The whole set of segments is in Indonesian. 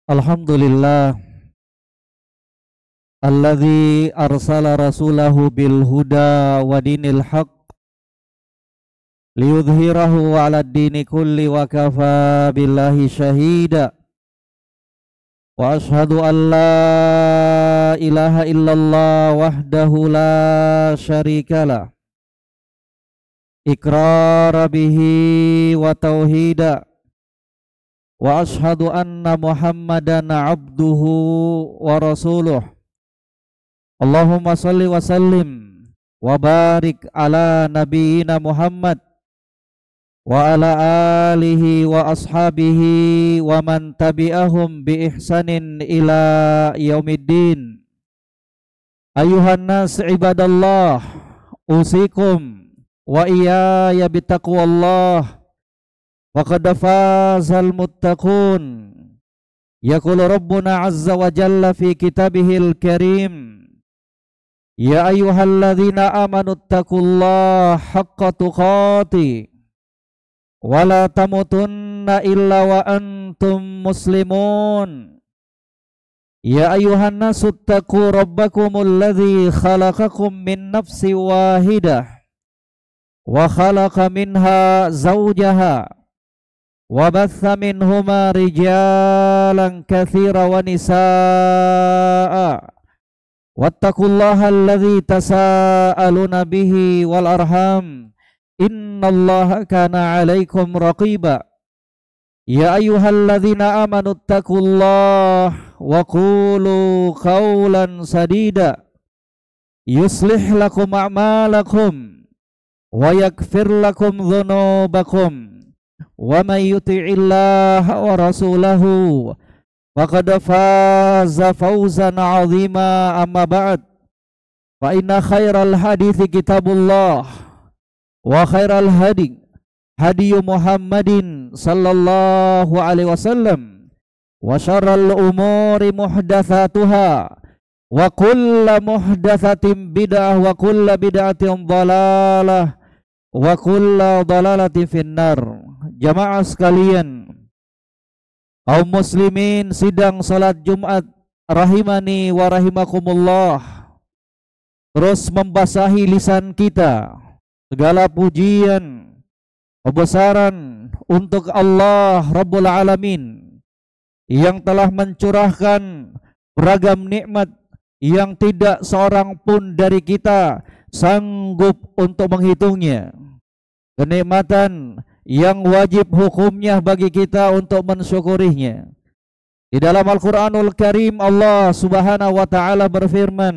Alhamdulillah alladzi arsala rasulahu bil huda wa dinil haq liyudhhirahu 'alad dini kulli wa kafa billahi syahida wa ashhadu an la ilaha illallah wahdahu la syarikalah iqrara bihi wa tauhida wa ashhadu anna Muhammadan abduhu wa rasuluh. Allahumma salli wa sallim wa barik ala nabiyyina Muhammad wa ala alihi wa ashabihi wa man tabi'ahum bi ihsanin ila yaumiddin. Ayuhan nas ibadallah, usikum wa iyaya bitaqwallah. Wa qad fazal muttaqun. Yaqulu Rabbuna azza wa jalla fi kitabihil karim, ya ayyuhalladzina amanu taqullaha haqqa tuqatih wa la tamutunna illa wa antum muslimun. Ya ayyuhan nasu taqu rabbakumul ladzi khalaqakum min nafsin wahidah wa khalaqa minha zawjaha wa batha minhuma rijalan katsira wa nisaa wattaqullaha alladzi tasaaluna bihi wal arham innallaha kana 'alaikum raqiba. Ya ayyuhalladzina amanu taqullaha wa qulu qawlan sadida yuslih lakum a'malakum wa yaghfir lakum dhunubakum wa may yuti'illaha wa rasulahu faqad faza fawzan 'azima. Amma ba'd, fa inna khairal hadithi kitabullah wa khairal hadi hadi Muhammadin sallallahu alaihi wasallam wa syarral umuri muhdatsatuha wa kullu muhdatsatin bid'ah wa kullu bid'atin dhalalah wa kullu dhalalatin finnar. Jamaah sekalian, kaum muslimin sidang salat Jumat rahimani wa rahimakumullah, terus membasahi lisan kita segala pujian kebesaran untuk Allah Rabbul Alamin yang telah mencurahkan beragam nikmat yang tidak seorang pun dari kita sanggup untuk menghitungnya. Kenikmatan yang wajib hukumnya bagi kita untuk mensyukurinya. Di dalam Al-Quranul Karim Allah subhanahu wa ta'ala berfirman,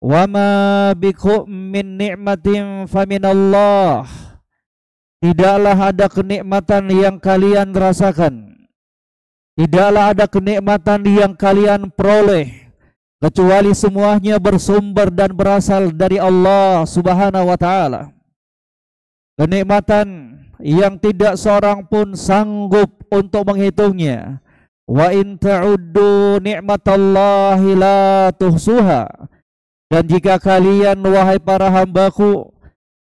wa ma bikum min ni'matin faminallah. Tidaklah ada kenikmatan yang kalian rasakan, tidaklah ada kenikmatan yang kalian peroleh, kecuali semuanya bersumber dan berasal dari Allah subhanahu wa ta'ala. Kenikmatan yang tidak seorang pun sanggup untuk menghitungnya. Wa in ta'uddu ni'matallahi la tuhsuha. Dan jika kalian wahai para hambaku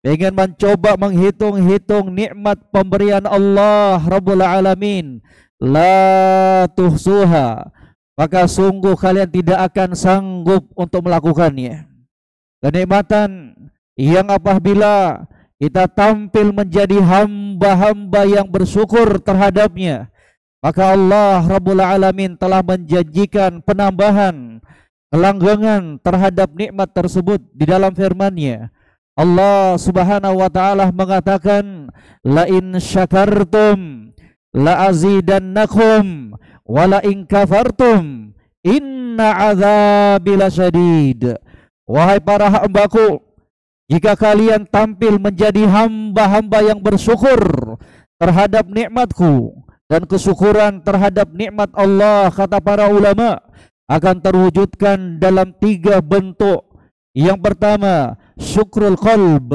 ingin mencoba menghitung-hitung nikmat pemberian Allah Rabbul Alamin, la tuhsuha, maka sungguh kalian tidak akan sanggup untuk melakukannya. Kenikmatan yang apabila kita tampil menjadi hamba-hamba yang bersyukur terhadapnya, maka Allah Rabbul Alamin telah menjanjikan penambahan, kelanggengan terhadap nikmat tersebut di dalam firman-Nya. Allah Subhanahu wa taala mengatakan, la in syakartum la azidannakum wa la in kafartum inna adzabi lasyadid. Wahai para hambaku, jika kalian tampil menjadi hamba-hamba yang bersyukur terhadap nikmatku, dan kesyukuran terhadap nikmat Allah, kata para ulama, akan terwujudkan dalam 3 bentuk. Yang pertama, syukrul qalb,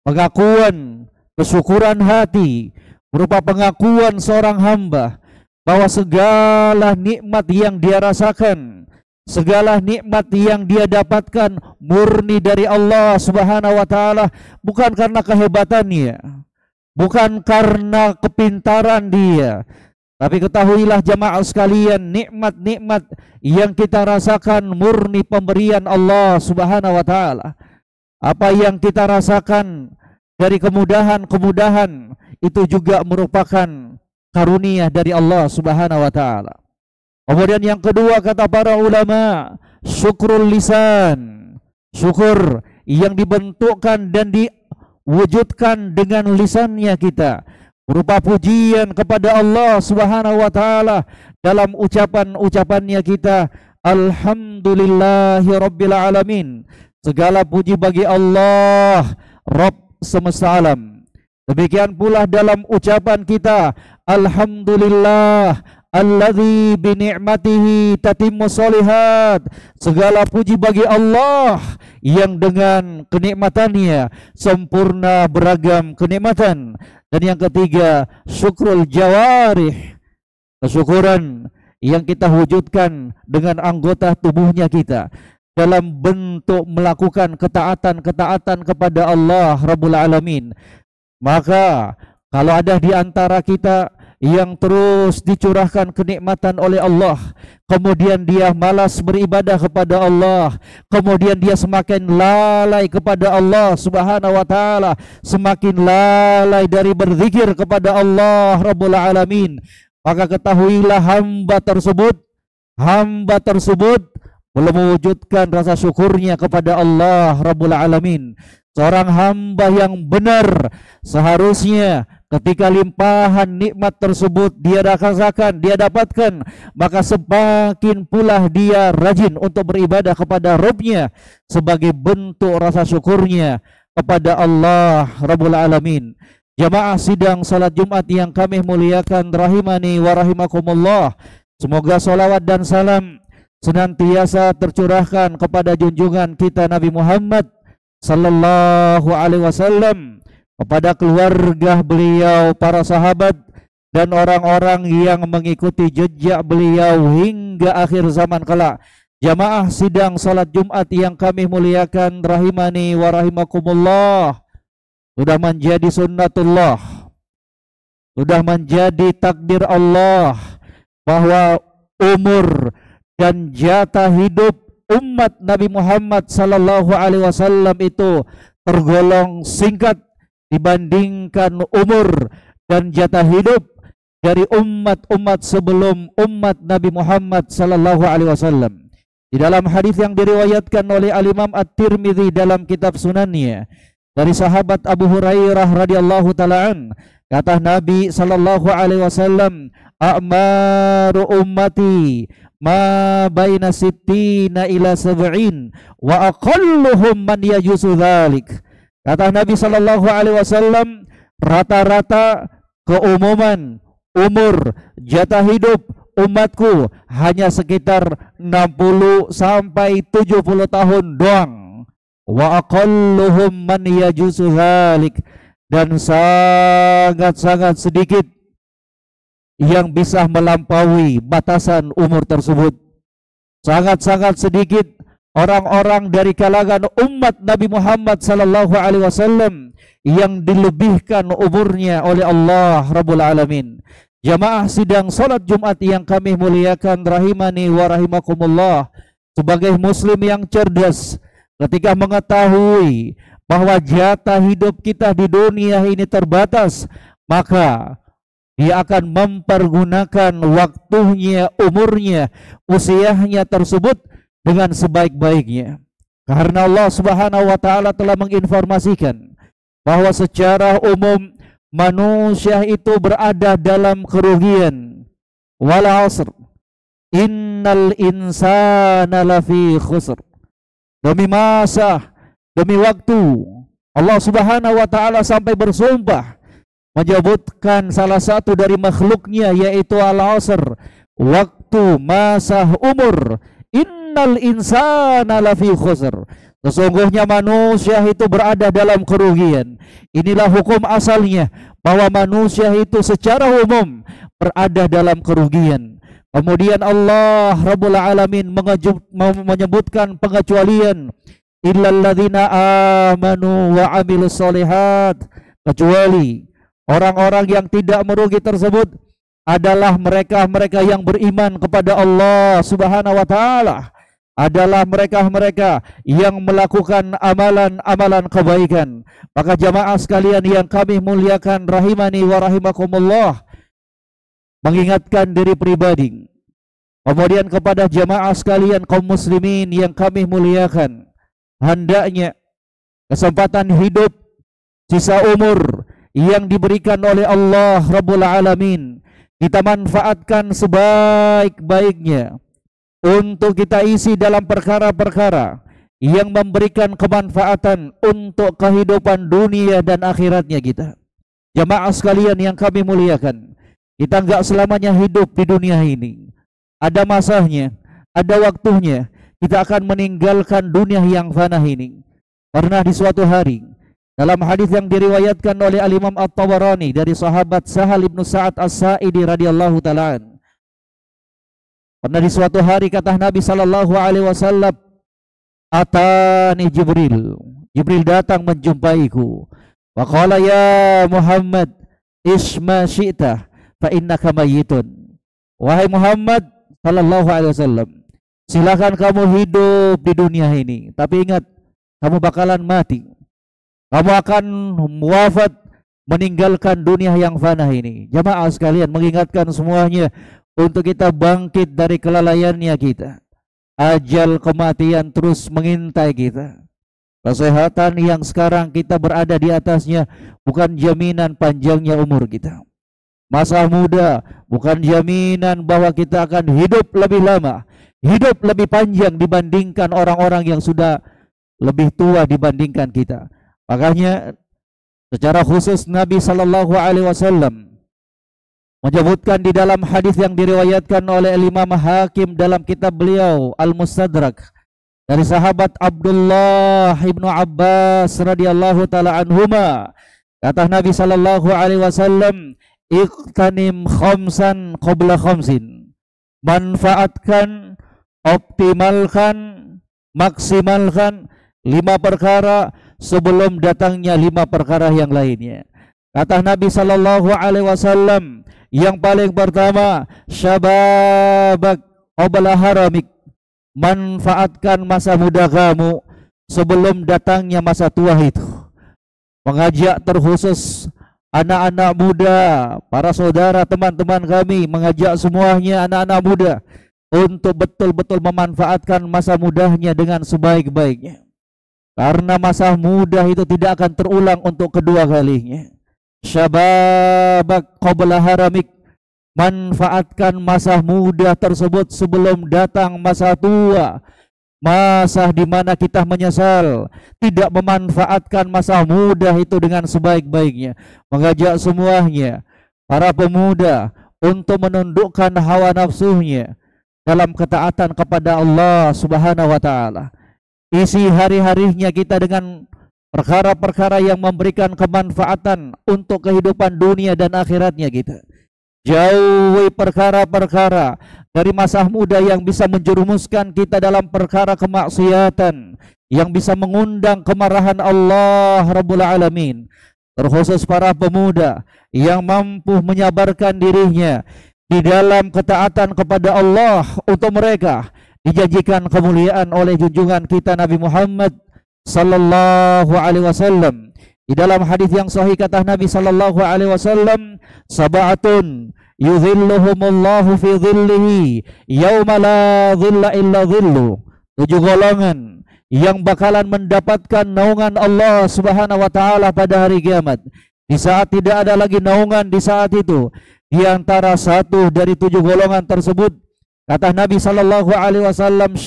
pengakuan, kesyukuran hati, berupa pengakuan seorang hamba bahwa segala nikmat yang dia rasakan, segala nikmat yang dia dapatkan murni dari Allah Subhanahu wa taala, bukan karena kehebatannya, bukan karena kepintaran dia, Tapi ketahuilah jamaah sekalian, nikmat-nikmat yang kita rasakan murni pemberian Allah Subhanahu wa taala. Apa yang kita rasakan dari kemudahan-kemudahan itu juga merupakan karunia dari Allah Subhanahu wa taala. Kemudian yang kedua kata para ulama, syukrul lisan. Syukur yang dibentukkan dan diwujudkan dengan lisannya kita, berupa pujian kepada Allah Subhanahu wa taala dalam ucapan-ucapannya kita, alhamdulillahi rabbil alamin. Segala puji bagi Allah, Rabb semesta alam. Demikian pula dalam ucapan kita, alhamdulillah alladzi bi ni'matihi tatimmu sholihat. Segala puji bagi Allah yang dengan kenikmatannya sempurna beragam kenikmatan. Dan yang ketiga, syukrul jawarih, kesyukuran yang kita wujudkan dengan anggota tubuhnya kita dalam bentuk melakukan ketaatan-ketaatan kepada Allah Rabbul Alamin. Maka kalau ada di antara kita yang terus dicurahkan kenikmatan oleh Allah, kemudian dia malas beribadah kepada Allah, kemudian dia semakin lalai kepada Allah Subhanahu wa taala, semakin lalai dari berzikir kepada Allah Rabbul Alamin, maka ketahuilah hamba tersebut belum mewujudkan rasa syukurnya kepada Allah Rabbul Alamin. Seorang hamba yang benar seharusnya ketika limpahan nikmat tersebut dia rasakan, dia dapatkan, maka semakin pula dia rajin untuk beribadah kepada Rabb-Nya sebagai bentuk rasa syukurnya kepada Allah Rabbul Alamin. Jamaah sidang salat Jumat yang kami muliakan rahimani wa rahimakumullah, semoga salawat dan salam senantiasa tercurahkan kepada junjungan kita Nabi Muhammad sallallahu alaihi wasallam, kepada keluarga beliau, para sahabat dan orang-orang yang mengikuti jejak beliau hingga akhir zaman kelak. Jamaah sidang salat Jumat yang kami muliakan rahimani wa rahimakumullah, sudah menjadi sunnatullah, sudah menjadi takdir Allah bahwa umur dan jatah hidup umat Nabi Muhammad sallallahu alaihi wasallam itu tergolong singkat dibandingkan umur dan jatah hidup dari umat-umat sebelum umat Nabi Muhammad sallallahu alaihi wasallam. Di dalam hadis yang diriwayatkan oleh Al-Imam At-Tirmidzi dalam kitab Sunannya dari sahabat Abu Hurairah radhiyallahu taala an, kata Nabi sallallahu alaihi wasallam, a'maru ummati ma baina sittina ila sab'in wa aqalluhum man yajuzu dzalik. Kata Nabi sallallahu alaihi wasallam, rata-rata keumuman umur jatah hidup umatku hanya sekitar 60 sampai 70 tahun doang. Wa aqalluhum man yajuzu dzalik, dan sangat-sangat sedikit yang bisa melampaui batasan umur tersebut. Sangat-sangat sedikit orang-orang dari kalangan umat Nabi Muhammad sallallahu alaihi wasallam yang dilebihkan umurnya oleh Allah Rabbul Alamin. Jamaah sidang salat Jumat yang kami muliakan rahimani wa rahimakumullah, sebagai muslim yang cerdas, ketika mengetahui bahwa jatah hidup kita di dunia ini terbatas, maka dia akan mempergunakan waktunya, umurnya, usianya tersebut dengan sebaik-baiknya. Karena Allah Subhanahu wa taala telah menginformasikan bahwa secara umum manusia itu berada dalam kerugian. Wal 'asr innal insana lafi khusr. Demi masa, demi waktu, Allah Subhanahu wa taala sampai bersumpah menyebutkan salah satu dari makhluknya, yaitu al-'asr, waktu, masa, umur. Innal insana lafi khusr. Sesungguhnya manusia itu berada dalam kerugian. Inilah hukum asalnya, bahwa manusia itu secara umum berada dalam kerugian. Kemudian Allah Rabbul Alamin menyebutkan pengecualian, illalladzina amanu wa amilus solihat, kecuali orang-orang yang tidak merugi tersebut adalah mereka-mereka yang beriman kepada Allah Subhanahu wa taala, adalah mereka-mereka yang melakukan amalan-amalan kebaikan. Maka jamaah sekalian yang kami muliakan rahimani wa rahimakumullah, mengingatkan diri pribadi, kemudian kepada jamaah sekalian kaum muslimin yang kami muliakan, hendaknya kesempatan hidup sisa umur yang diberikan oleh Allah Rabbul Alamin kita manfaatkan sebaik-baiknya untuk kita isi dalam perkara-perkara yang memberikan kemanfaatan untuk kehidupan dunia dan akhiratnya kita. Jamaah sekalian yang kami muliakan, kita enggak selamanya hidup di dunia ini. Ada masanya, ada waktunya kita akan meninggalkan dunia yang fana ini. Pernah di suatu hari, dalam hadis yang diriwayatkan oleh Al-Imam At-Tabarani dari sahabat Sahal ibn Sa'ad As-Sa'idi radhiyallahu ta'ala, pernah di suatu hari kata Nabi sallallahu alaihi wasallam, atani Jibril, Jibril datang menjumpaiku, wa qala ya Muhammad isma syi'ta fa innaka mayyitun. Wahai Muhammad sallallahu alaihi wasallam, silakan kamu hidup di dunia ini, tapi ingat kamu bakalan mati. Kamu akan wafat, meninggalkan dunia yang fana ini. Jamaah sekalian, mengingatkan semuanya untuk kita bangkit dari kelalaiannya kita. Ajal kematian terus mengintai kita. Kesehatan yang sekarang kita berada di atasnya bukan jaminan panjangnya umur kita. Masa muda bukan jaminan bahwa kita akan hidup lebih lama, hidup lebih panjang dibandingkan orang-orang yang sudah lebih tua dibandingkan kita. Makanya secara khusus Nabi sallallahu alaihi wasallam menyebutkan di dalam hadis yang diriwayatkan oleh Imam Hakim dalam kitab beliau Al-Mustadrak dari sahabat Abdullah ibnu Abbas radhiyallahu taala anhuma, kata Nabi sallallahu alaihi wasallam, iqtanim khamsan qabla khamsin, manfaatkan, optimalkan, maksimalkan 5 perkara sebelum datangnya 5 perkara yang lainnya. Kata Nabi sallallahu alaihi wasallam, yang paling pertama, syababak qabla haramik, manfaatkan masa muda kamu sebelum datangnya masa tua itu. Mengajak terkhusus anak-anak muda, para saudara, teman-teman kami, mengajak semuanya anak-anak muda untuk betul-betul memanfaatkan masa mudanya dengan sebaik-baiknya. Karena masa muda itu tidak akan terulang untuk kedua kalinya. Syababak qabla haramik, manfaatkan masa muda tersebut sebelum datang masa tua. Masa di mana kita menyesal tidak memanfaatkan masa muda itu dengan sebaik-baiknya. Mengajak semuanya, para pemuda, untuk menundukkan hawa nafsunya dalam ketaatan kepada Allah Subhanahu wa taala. Isi hari-harinya kita dengan perkara-perkara yang memberikan kemanfaatan untuk kehidupan dunia dan akhiratnya kita. Jauhi perkara-perkara dari masa muda yang bisa menjerumuskan kita dalam perkara kemaksiatan, yang bisa mengundang kemarahan Allah Rabbul Alamin. Terkhusus para pemuda yang mampu menyabarkan dirinya di dalam ketaatan kepada Allah, untuk mereka dijanjikan kemuliaan oleh junjungan kita Nabi Muhammad sallallahu alaihi wasallam. Di dalam hadis yang sahih kata Nabi sallallahu alaihi wasallam, sab'atun yudhilluhumullahu fi dhillihi yauma la dhilla illa dhillu. 7 golongan yang bakalan mendapatkan naungan Allah Subhanahu wa taala pada hari kiamat. Di saat tidak ada lagi naungan di saat itu, di antara satu dari 7 golongan tersebut, kata Nabi sallallahu alaihi wasallam,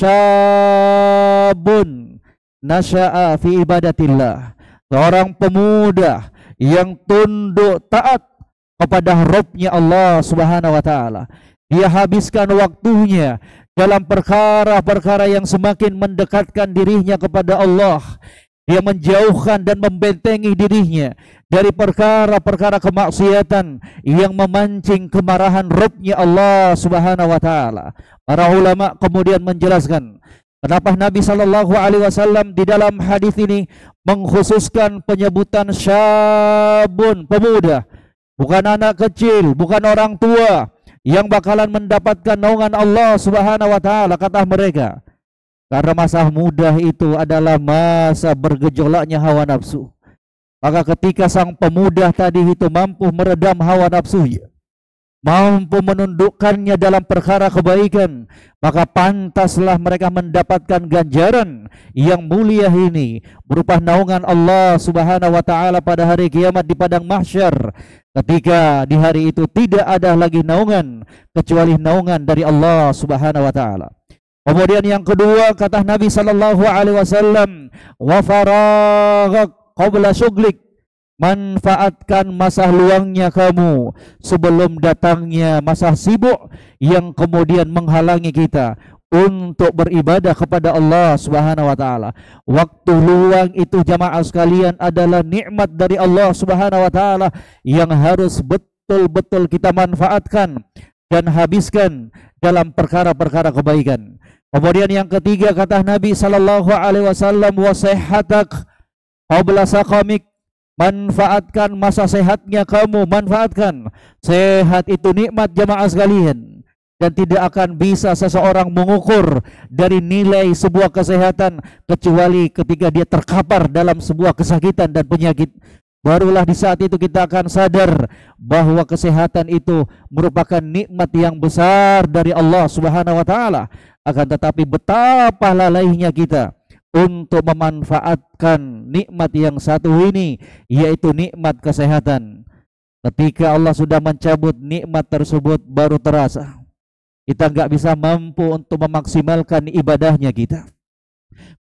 syabun nasya'a fi ibadatillah, seorang pemuda yang tunduk taat kepada Rabb-Nya Allah Subhanahu wa taala. Dia habiskan waktunya dalam perkara-perkara yang semakin mendekatkan dirinya kepada Allah. Dia menjauhkan dan membentengi dirinya dari perkara-perkara kemaksiatan yang memancing kemarahan Rabb-Nya Allah Subhanahu wa taala. Para ulama kemudian menjelaskan kenapa Nabi sallallahu alaihi wasallam di dalam hadis ini mengkhususkan penyebutan syabun, pemuda, bukan anak kecil, bukan orang tua yang bakalan mendapatkan naungan Allah Subhanahu wa taala, kata mereka. Karena masa muda itu adalah masa bergejolaknya hawa nafsu. Maka ketika sang pemuda tadi itu mampu meredam hawa nafsunya, mampu menundukkannya dalam perkara kebaikan, maka pantaslah mereka mendapatkan ganjaran yang mulia ini berupa naungan Allah Subhanahu wa taala pada hari kiamat di padang mahsyar. Ketika di hari itu tidak ada lagi naungan kecuali naungan dari Allah Subhanahu wa taala. Kemudian yang kedua, kata Nabi sallallahu alaihi wasallam, wa faraghak qabla syughlik, manfaatkan masa luangnya kamu sebelum datangnya masa sibuk yang kemudian menghalangi kita untuk beribadah kepada Allah Subhanahu wa taala. Waktu luang itu jamaah sekalian adalah nikmat dari Allah Subhanahu wa taala yang harus betul-betul kita manfaatkan dan habiskan dalam perkara-perkara kebaikan. Kemudian yang ketiga, kata Nabi sallallahu alaihi wasallam, wa sihhatak qabla saqamik, manfaatkan masa sehatnya kamu, manfaatkan. Sehat itu nikmat jamaah sekalian, dan tidak akan bisa seseorang mengukur dari nilai sebuah kesehatan kecuali ketika dia terkapar dalam sebuah kesakitan dan penyakit. Barulah di saat itu kita akan sadar bahwa kesehatan itu merupakan nikmat yang besar dari Allah Subhanahu wa taala. Akan tetapi betapa lalainya kita untuk memanfaatkan nikmat yang satu ini, yaitu nikmat kesehatan. Ketika Allah sudah mencabut nikmat tersebut baru terasa kita nggak bisa mampu untuk memaksimalkan ibadahnya kita.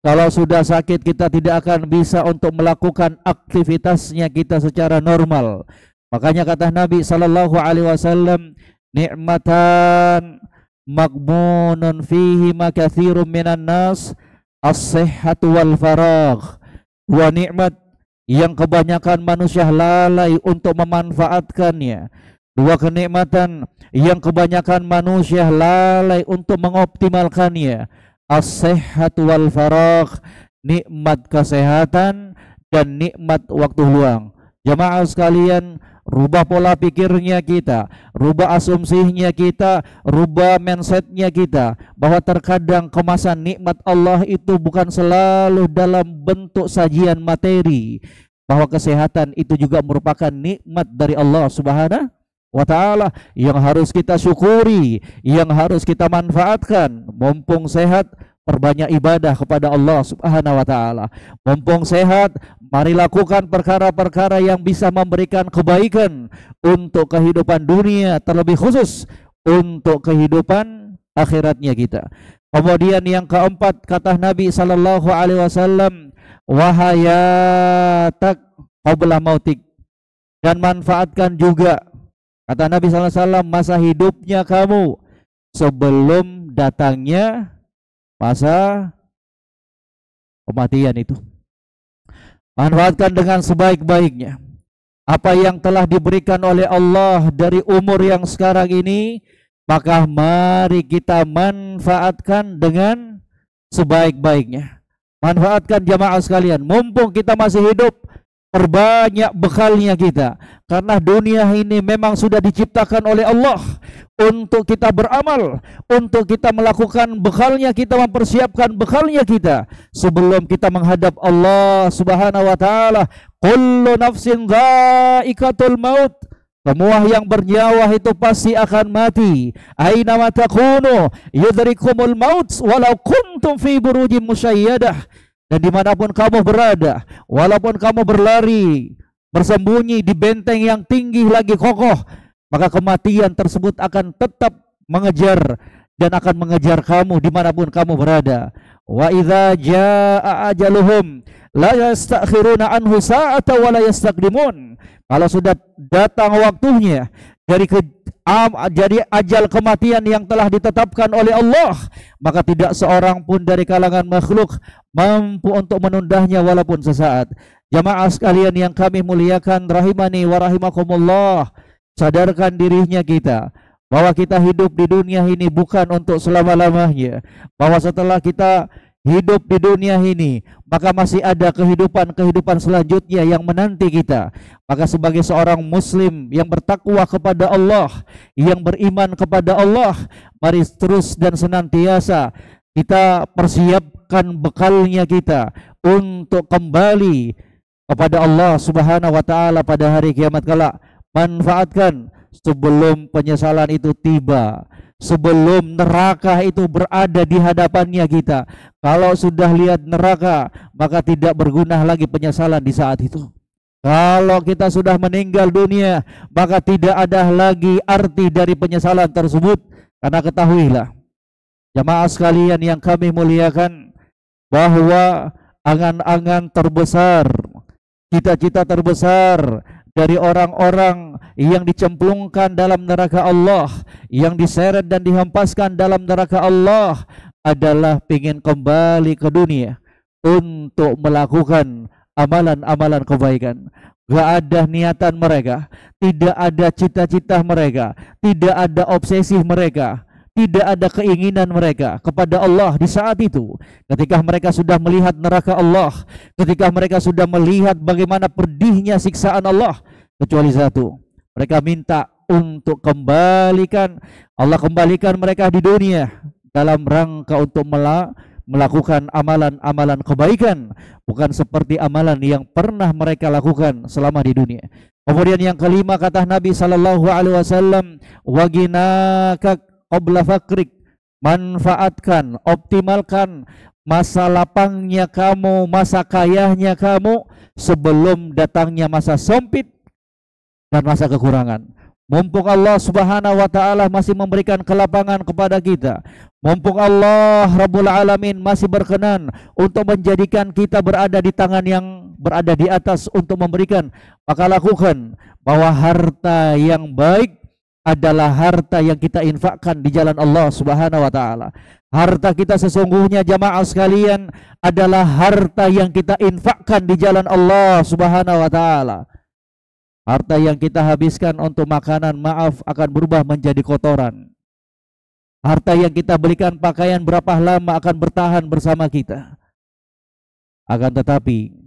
Kalau sudah sakit kita tidak akan bisa untuk melakukan aktivitasnya kita secara normal. Makanya kata Nabi sallallahu alaihi wasallam, nikmatan maghbunun fihi ma katsirun minan nas, as-sihhatu wal faragh. Dua nikmat yang kebanyakan manusia lalai untuk memanfaatkannya. Dua kenikmatan yang kebanyakan manusia lalai untuk mengoptimalkannya. As-sihhatu wal faragh, nikmat kesehatan dan nikmat waktu luang. Jamaah sekalian, rubah pola pikirnya kita, rubah asumsinya kita, rubah mindsetnya kita, bahwa terkadang kemasan nikmat Allah itu bukan selalu dalam bentuk sajian materi, bahwa kesehatan itu juga merupakan nikmat dari Allah Subhanahu wa ta'ala yang harus kita syukuri, yang harus kita manfaatkan. Mumpung sehat, perbanyak ibadah kepada Allah Subhanahu wa ta'ala. Mumpung sehat, mari lakukan perkara-perkara yang bisa memberikan kebaikan untuk kehidupan dunia, terlebih khusus untuk kehidupan akhiratnya kita. Kemudian yang keempat, kata Nabi sallallahu alaihi wasallam, wahayatak qabla mautik, dan manfaatkan juga, kata Nabi sallallahu alaihi wasallam, masa hidupnya kamu sebelum datangnya masa kematian itu. Manfaatkan dengan sebaik-baiknya apa yang telah diberikan oleh Allah dari umur yang sekarang ini, maka mari kita manfaatkan dengan sebaik-baiknya. Manfaatkan jamaah sekalian, mumpung kita masih hidup, perbanyak bekalnya kita, karena dunia ini memang sudah diciptakan oleh Allah untuk kita beramal, untuk kita melakukan bekalnya, kita mempersiapkan bekalnya kita sebelum kita menghadap Allah Subhanahu wa taala. Kullu nafsin dha'iqatul maut, semua yang bernyawa itu pasti akan mati. Aina ma takunu yudrikumul maut walau kuntum fi burujin musyayyadah. Dan dimanapun kamu berada, walaupun kamu berlari, bersembunyi di benteng yang tinggi lagi kokoh, maka kematian tersebut akan tetap mengejar dan akan mengejar kamu dimanapun kamu berada. Wa idza jaa ajaluhum la yastakhiruna anhu sa'ata wa la yastaqdimun. Kalau sudah datang waktunya jadi ajal kematian yang telah ditetapkan oleh Allah, maka tidak seorang pun dari kalangan makhluk mampu untuk menundanya walaupun sesaat. Jamaah sekalian yang kami muliakan rahimani wa rahimakumullah, sadarkan dirinya kita bahwa kita hidup di dunia ini bukan untuk selama-lamanya, bahwa setelah kita hidup di dunia ini, maka masih ada kehidupan selanjutnya yang menanti kita. Maka sebagai seorang muslim yang bertakwa kepada Allah, yang beriman kepada Allah, mari terus dan senantiasa kita persiapkan bekalnya kita untuk kembali kepada Allah Subhanahu wa taala pada hari kiamat kelak. Manfaatkan sebelum penyesalan itu tiba, sebelum neraka itu berada di hadapannya kita. Kalau sudah lihat neraka, maka tidak berguna lagi penyesalan di saat itu. Kalau kita sudah meninggal dunia, maka tidak ada lagi arti dari penyesalan tersebut. Karena ketahuilah, jamaah sekalian yang kami muliakan, bahwa angan-angan terbesar, cita-cita terbesar dari orang-orang yang dicemplungkan dalam neraka Allah, yang diseret dan dihempaskan dalam neraka Allah, adalah ingin kembali ke dunia untuk melakukan amalan-amalan kebaikan. Gak ada niatan mereka, tidak ada cita-cita mereka, tidak ada obsesi mereka, tidak ada keinginan mereka kepada Allah di saat itu. Ketika mereka sudah melihat neraka Allah, ketika mereka sudah melihat bagaimana pedihnya siksaan Allah, kecuali satu, mereka minta untuk Allah kembalikan mereka di dunia dalam rangka untuk melakukan amalan-amalan kebaikan, bukan seperti amalan yang pernah mereka lakukan selama di dunia. Kemudian yang kelima, kata Nabi sallallahu alaihi wasallam, waginaka qabla fakrik, manfaatkan, optimalkan masa lapangnya kamu, masa kayahnya kamu sebelum datangnya masa sempit dan masa kekurangan. Mumpung Allah Subhanahu wa taala masih memberikan kelapangan kepada kita, mumpung Allah Rabbul Alamin masih berkenan untuk menjadikan kita berada di tangan yang berada di atas untuk memberikan, maka lakukan. Bahwa harta yang baik adalah harta yang kita infakkan di jalan Allah Subhanahu wa taala. Harta kita sesungguhnya, jamaah sekalian, adalah harta yang kita infakkan di jalan Allah Subhanahu wa taala. Harta yang kita habiskan untuk makanan, maaf, akan berubah menjadi kotoran. Harta yang kita belikan pakaian berapa lama akan bertahan bersama kita. Akan tetapi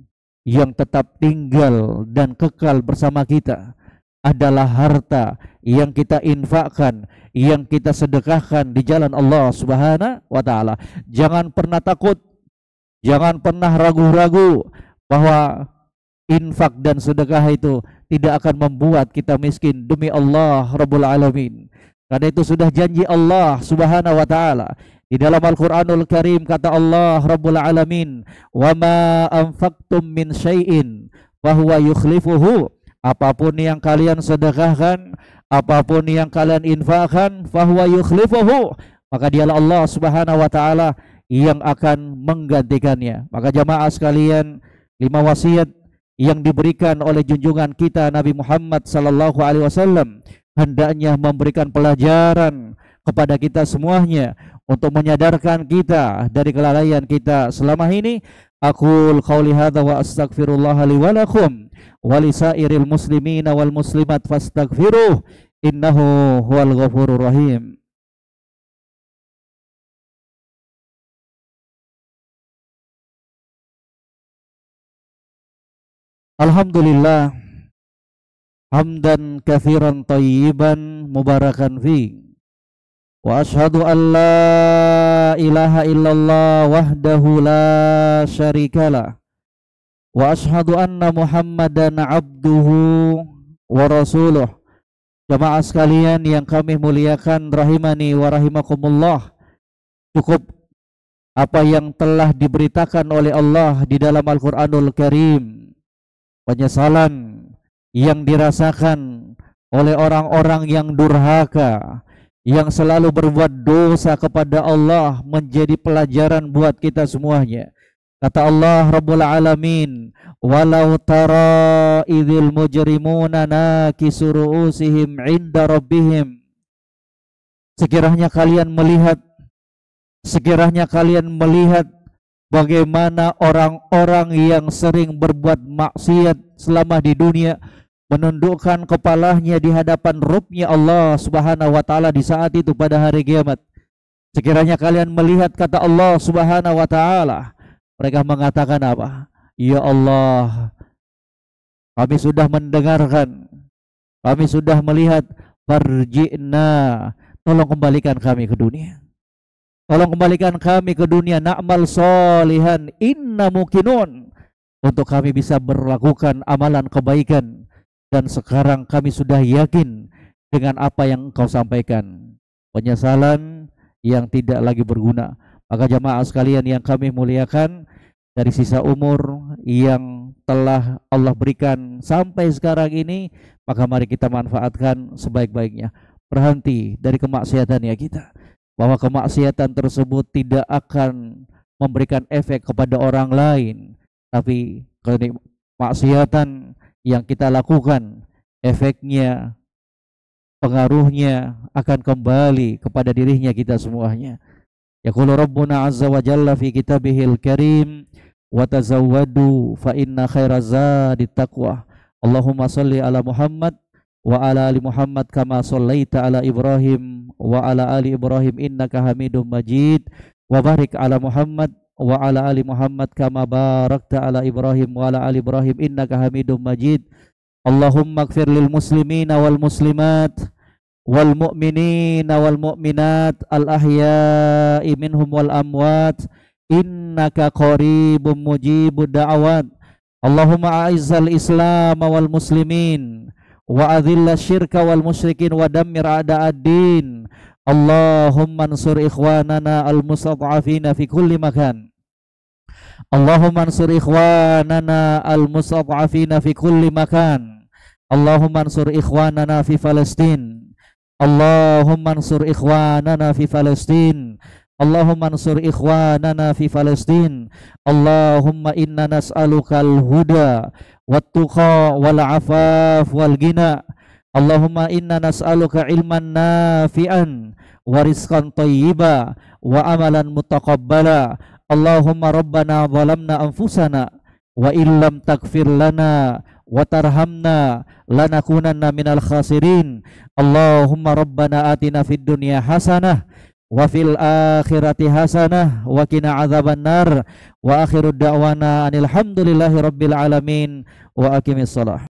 yang tetap tinggal dan kekal bersama kita adalah harta yang kita infakkan, yang kita sedekahkan di jalan Allah Subhanahu wa taala. Jangan pernah takut, jangan pernah ragu-ragu bahwa infak dan sedekah itu tidak akan membuat kita miskin, demi Allah Rabbul Alamin. Karena itu sudah janji Allah Subhanahu wa taala di dalam Al-Qur'anul Karim, kata Allah Rabbul Alamin, "Wa ma anfaqtum min syai'in fahuwa yukhlifuhu." Apapun yang kalian sedekahkan, apapun yang kalian infakkan, fahuwa yukhlifuhu, maka dialah Allah Subhanahu wa taala yang akan menggantikannya. Maka jamaah sekalian, 5 wasiat yang diberikan oleh junjungan kita Nabi Muhammad sallallahu alaihi wasallam hendaknya memberikan pelajaran kepada kita semuanya untuk menyadarkan kita dari kelalaian kita selama ini. Aqul qauli hadza wa astaghfirullah li wa lakum wa lisairil muslimina wal muslimat fastaghfiruh innahu huwal ghafurur rahim. Alhamdulillah hamdan katsiran thayyiban mubarakan fi. Wa ashhadu an la ilaha illallah wahdahu la syarikalah. Wa ashhadu anna Muhammadan abduhu wa rasuluh. Jamaah sekalian yang kami muliakan rahimani wa rahimakumullah, cukup apa yang telah diberitakan oleh Allah di dalam Al-Qur'anul Karim. Penyesalan yang dirasakan oleh orang-orang yang durhaka, yang selalu berbuat dosa kepada Allah, menjadi pelajaran buat kita semuanya. Kata Allah Rabbul Alamin, walau tara idzil mujrimuna nakisu ru'usihim 'inda rabbihim. Sekiranya kalian melihat bagaimana orang-orang yang sering berbuat maksiat selama di dunia menundukkan kepalanya di hadapan Rabb-Nya Allah Subhanahu wa taala di saat itu pada hari kiamat. Sekiranya kalian melihat kata Allah Subhanahu wa taala, mereka mengatakan apa? Ya Allah, kami sudah mendengarkan, kami sudah melihat, farji'na, tolong kembalikan kami ke dunia. Tolong kembalikan kami ke dunia, na'mal solihan inna mukinun, untuk kami bisa melakukan amalan kebaikan. Dan sekarang kami sudah yakin dengan apa yang engkau sampaikan. Penyesalan yang tidak lagi berguna. Maka jamaah sekalian yang kami muliakan, dari sisa umur yang telah Allah berikan sampai sekarang ini, maka mari kita manfaatkan sebaik-baiknya. Berhenti dari kemaksiatan ya kita, bahwa kemaksiatan tersebut tidak akan memberikan efek kepada orang lain, tapi kemaksiatan yang kita lakukan, efeknya, pengaruhnya akan kembali kepada dirinya kita semuanya. Yaqulu Rabbuna azza wa jalla fi kitabihil karim, wa tazawwadu fa inna khairaz zadi taqwa. Allahumma shalli ala Muhammad wa ala ali Muhammad kama shallaita ala Ibrahim wa ala ali Ibrahim innaka Hamidum Majid, wa barik ala Muhammad wa ala ali Muhammad kama barakta ala Ibrahim wa ala ali Ibrahim innaka Hamidum Majid. Allahumma ighfir lil muslimina wal muslimat wal mu'minina wal mu'minat al ahya'i minhum wal amwat innaka qaribum mujibud da'awat. Allahumma a'izzal islam wal muslimin wa adhilla syirka wal musyrikin wa dammir a'da'ad-din. Allahumma ansur ikhwanana al mustad'afina fi kulli makan. Allahumma ansur ikhwanana al mustad'afina fi kulli makan. Allahumma ansur ikhwanana fi Palestin. Allahumma ansur ikhwanana fi Palestin. Allahumma ansur ikhwanana fi Palestin. Allahumma inna nas'aluka al-huda wat-tuqa wal-afaf wal-ghina. Allahumma inna nas'aluka ilman nafi'an wa rizqan thayyiba wa amalan mutaqabbala. Allahumma rabbana zalamna anfusana wa illam taghfir lana wa tarhamna lanakunanna minal khasirin. Allahumma rabbana atina fid dunya hasanah wa fil akhirati hasanah wa qina adzabannar. Wa akhiru da'wana anil hamdulillahi rabbil alamin wa aqimis shalah.